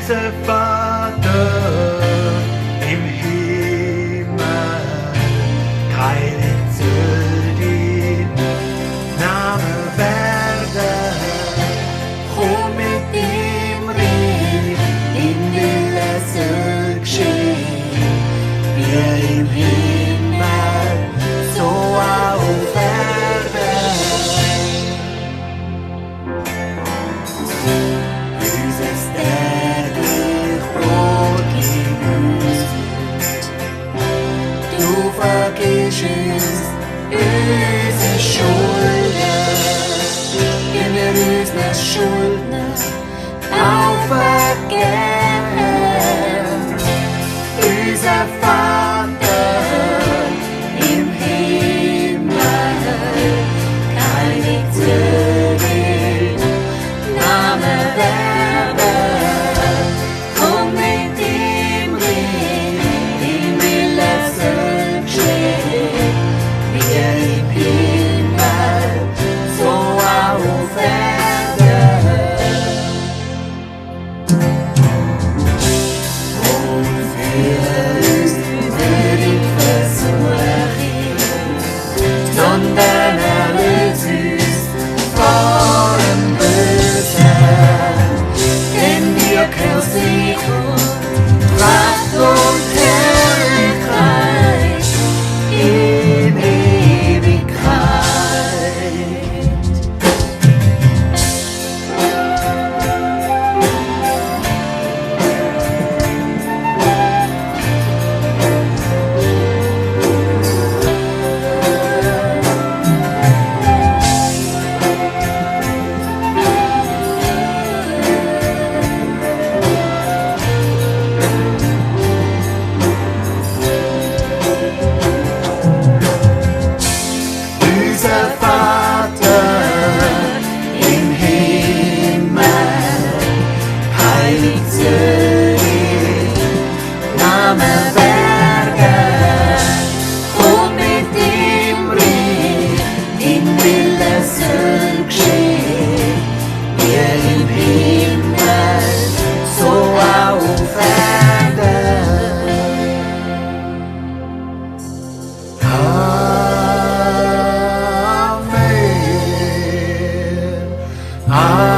Unser Vater im Himmel, geheiligt dein Name werde, komm mit dem Reich, dein Wille soll geschehen, wie im Himmel, so auch auf Erden. Unser täglich Brot gib uns heute. Du vergibst uns unsere Schulden, wie wir unsere Schuldner auch vergeben. Unser Vater im Himmel, geheiligt dein Name werde, komm mit dem Reich, dein Wille soll geschehen, wie im Himmel, so auch auf Erden. Und führe uns nicht in Versuchung, sondern erlöse uns vor dem Bösen. Denn dir gehört Sieg und Kraft und Herrlichkeit in Ewigkeit. Unser Vater im Himmel, heiligt dein Name werde, komm mit dem Reich, dein Wille soll geschehen, wie im Himmel, so auch auf Erden. Amen.